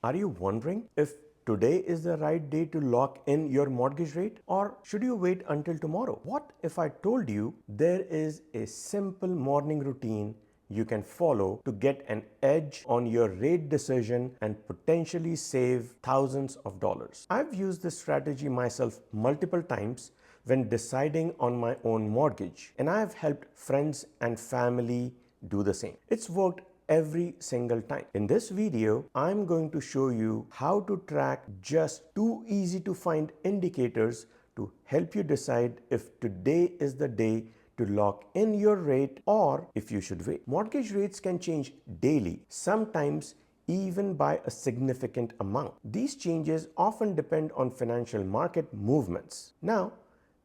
Are you wondering if today is the right day to lock in your mortgage rate, or should you wait until tomorrow? What if I told you there is a simple morning routine you can follow to get an edge on your rate decision and potentially save thousands of dollars? I've used this strategy myself multiple times when deciding on my own mortgage, and I have helped friends and family do the same. It's worked every single time. In this video, I'm going to show you how to track just two easy to find indicators to help you decide if today is the day to lock in your rate or if you should wait. Mortgage rates can change daily, sometimes even by a significant amount. These changes often depend on financial market movements. Now,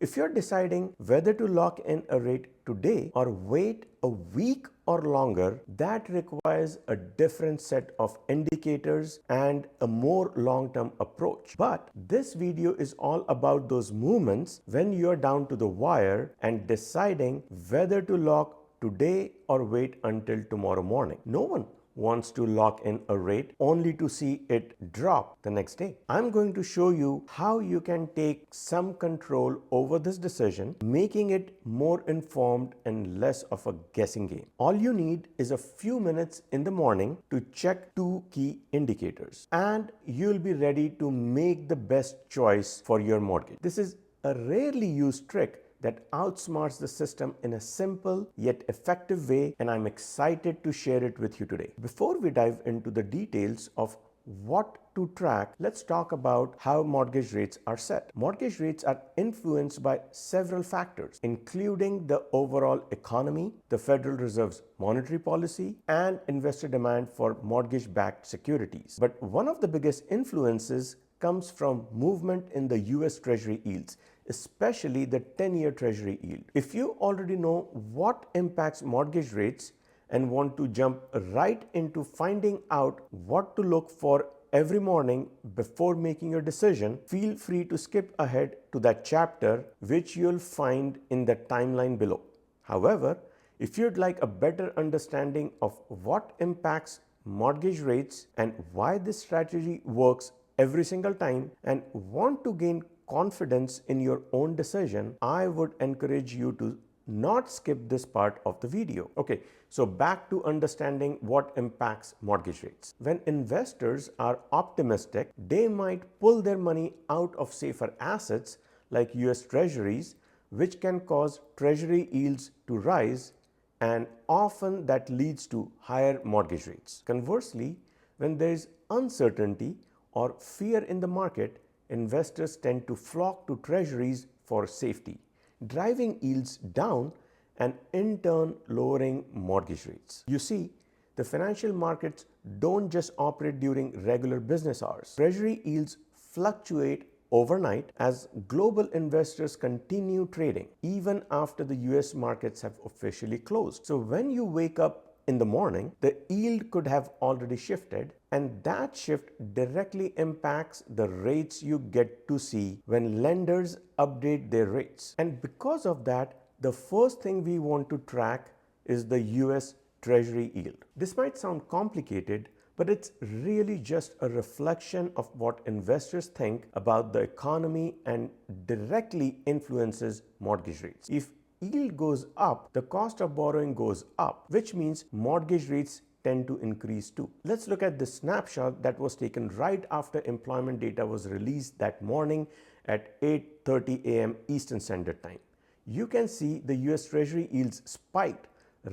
if you're deciding whether to lock in a rate today or wait a week or longer, that requires a different set of indicators and a more long-term approach. But this video is all about those moments when you're down to the wire and deciding whether to lock today or wait until tomorrow morning. No one wants to lock in a rate only to see it drop the next day. I'm going to show you how you can take some control over this decision, making it more informed and less of a guessing game. All you need is a few minutes in the morning to check two key indicators, and you'll be ready to make the best choice for your mortgage. This is a rarely used trick that outsmarts the system in a simple yet effective way, and I'm excited to share it with you today. Before we dive into the details of what to track, let's talk about how mortgage rates are set. Mortgage rates are influenced by several factors, including the overall economy, the Federal Reserve's monetary policy, and investor demand for mortgage-backed securities. But one of the biggest influences comes from movement in the US Treasury yields, especially the 10-year Treasury yield. If you already know what impacts mortgage rates and want to jump right into finding out what to look for every morning before making your decision, feel free to skip ahead to that chapter, which you'll find in the timeline below. However, if you'd like a better understanding of what impacts mortgage rates and why this strategy works every single time and want to gain confidence in your own decision, I would encourage you to not skip this part of the video. Okay, so back to understanding what impacts mortgage rates. When investors are optimistic, they might pull their money out of safer assets like US Treasuries, which can cause Treasury yields to rise, and often that leads to higher mortgage rates. Conversely, when there is uncertainty or fear in the market, investors tend to flock to treasuries for safety, driving yields down and in turn lowering mortgage rates. You see, the financial markets don't just operate during regular business hours. Treasury yields fluctuate overnight as global investors continue trading even after the US markets have officially closed. So when you wake up in the morning, the yield could have already shifted, and that shift directly impacts the rates you get to see when lenders update their rates. And because of that, the first thing we want to track is the US Treasury yield. This might sound complicated, but it's really just a reflection of what investors think about the economy and directly influences mortgage rates. If yield goes up, the cost of borrowing goes up, which means mortgage rates tend to increase too. Let's look at the snapshot that was taken right after employment data was released that morning at 8:30 a.m. Eastern Standard Time. You can see the US Treasury yields spiked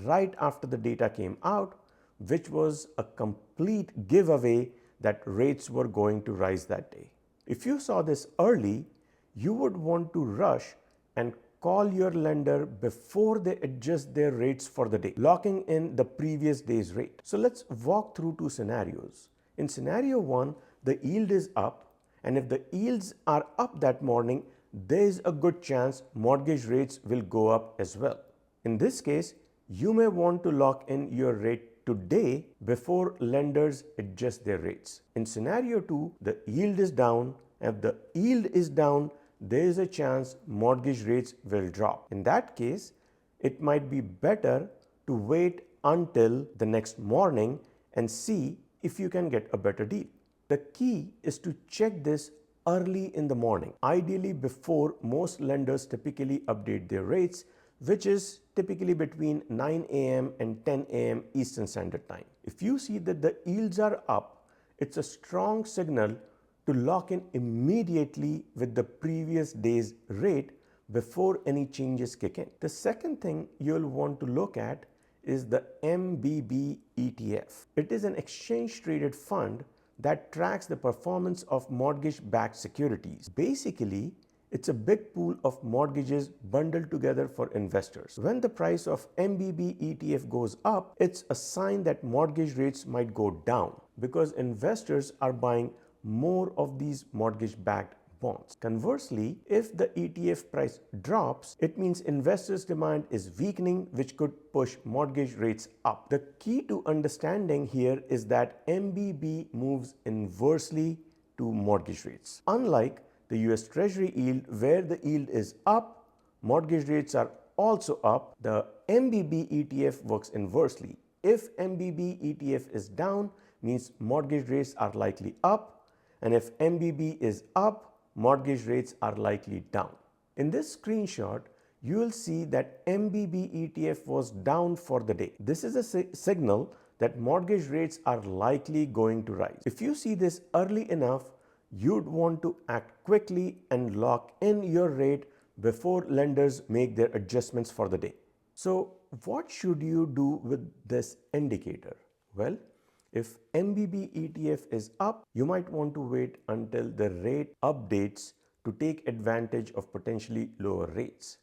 right after the data came out, which was a complete giveaway that rates were going to rise that day. If you saw this early, you would want to rush and call your lender before they adjust their rates for the day, locking in the previous day's rate. So let's walk through two scenarios. In scenario one, the yield is up, and if the yields are up that morning, there is a good chance mortgage rates will go up as well. In this case, you may want to lock in your rate today before lenders adjust their rates. In scenario two, the yield is down. If the yield is down, there is a chance mortgage rates will drop. In that case, it might be better to wait until the next morning and see if you can get a better deal. The key is to check this early in the morning, ideally before most lenders typically update their rates, which is typically between 9 a.m. and 10 a.m. Eastern Standard Time. If you see that the yields are up, it's a strong signal to lock in immediately with the previous day's rate before any changes kick in. The second thing you'll want to look at is the MBB ETF. It is an exchange traded fund that tracks the performance of mortgage-backed securities. Basically, it's a big pool of mortgages bundled together for investors. When the price of MBB ETF goes up, it's a sign that mortgage rates might go down because investors are buying more of these mortgage-backed bonds. Conversely, if the ETF price drops, it means investors' demand is weakening, which could push mortgage rates up. The key to understanding here is that MBB moves inversely to mortgage rates. Unlike the US Treasury yield, where the yield is up, mortgage rates are also up, the MBB ETF works inversely. If MBB ETF is down, means mortgage rates are likely up, and if MBB is up, mortgage rates are likely down. In this screenshot, you will see that MBB ETF was down for the day. This is a signal that mortgage rates are likely going to rise. If you see this early enough, you'd want to act quickly and lock in your rate before lenders make their adjustments for the day. So, what should you do with this indicator? Well, if MBB ETF is up, you might want to wait until the rate updates to take advantage of potentially lower rates.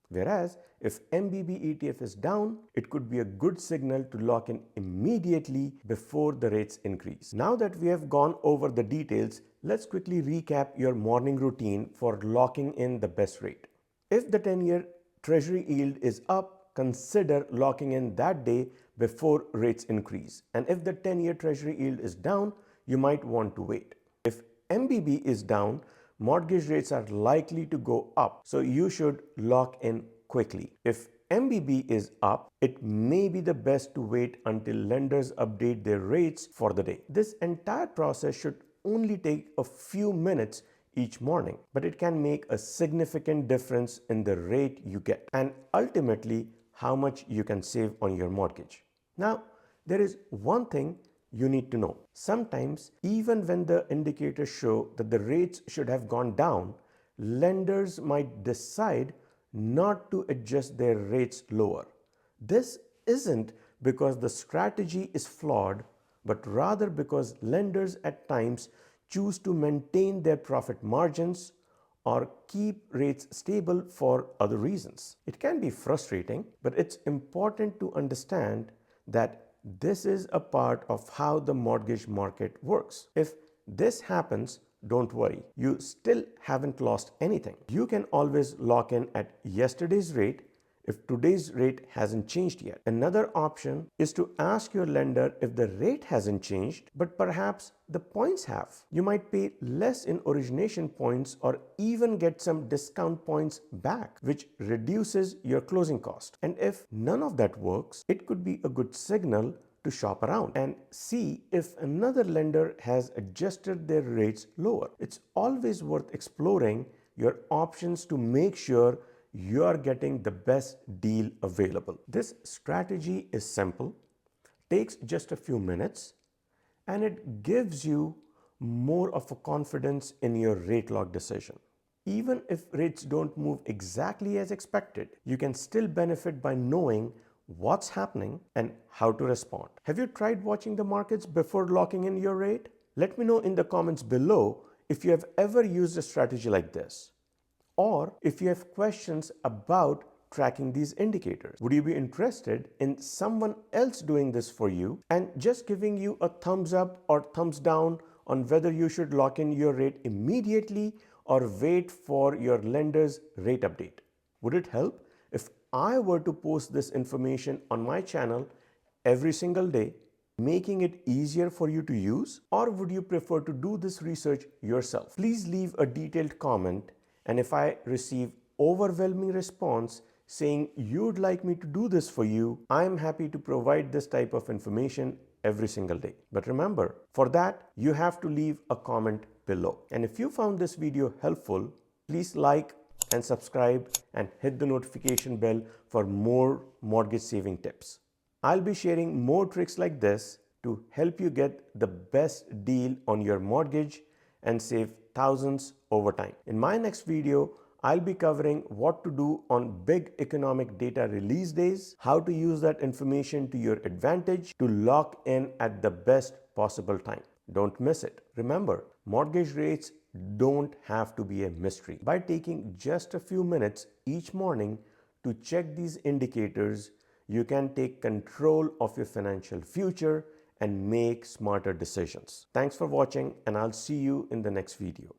Whereas if MBB ETF is down, it could be a good signal to lock in immediately before the rates increase. Now that we have gone over the details, let's quickly recap your morning routine for locking in the best rate. If the 10-year Treasury yield is up, consider locking in that day before rates increase. And if the 10-year Treasury yield is down, you might want to wait. If MBB is down, mortgage rates are likely to go up, so you should lock in quickly. If MBB is up, it may be the best to wait until lenders update their rates for the day. This entire process should only take a few minutes each morning, but it can make a significant difference in the rate you get and ultimately how much you can save on your mortgage. Now, there is one thing you need to know. Sometimes, even when the indicators show that the rates should have gone down, lenders might decide not to adjust their rates lower. This isn't because the strategy is flawed, but rather because lenders at times choose to maintain their profit margins or keep rates stable for other reasons. It can be frustrating, but it's important to understand that this is a part of how the mortgage market works. If this happens, don't worry. You still haven't lost anything. You can always lock in at yesterday's rate if today's rate hasn't changed yet. Another option is to ask your lender if the rate hasn't changed, but perhaps the points have. You might pay less in origination points or even get some discount points back, which reduces your closing cost. And if none of that works, it could be a good signal to shop around and see if another lender has adjusted their rates lower. It's always worth exploring your options to make sure you are getting the best deal available. This strategy is simple, takes just a few minutes, and it gives you more of a confidence in your rate lock decision. Even if rates don't move exactly as expected, you can still benefit by knowing what's happening and how to respond. Have you tried watching the markets before locking in your rate? Let me know in the comments below if you have ever used a strategy like this, or if you have questions about tracking these indicators. Would you be interested in someone else doing this for you and just giving you a thumbs up or thumbs down on whether you should lock in your rate immediately or wait for your lender's rate update? Would it help if I were to post this information on my channel every single day, making it easier for you to use? Or would you prefer to do this research yourself? Please leave a detailed comment, and if I receive overwhelming response saying you'd like me to do this for you, I'm happy to provide this type of information every single day. But remember, for that, you have to leave a comment below. And if you found this video helpful, please like and subscribe and hit the notification bell for more mortgage saving tips. I'll be sharing more tricks like this to help you get the best deal on your mortgage and save thousands over time. In my next video, I'll be covering what to do on big economic data release days, how to use that information to your advantage to lock in at the best possible time. Don't miss it. Remember, mortgage rates don't have to be a mystery. By taking just a few minutes each morning to check these indicators, you can take control of your financial future and make smarter decisions. Thanks for watching, and I'll see you in the next video.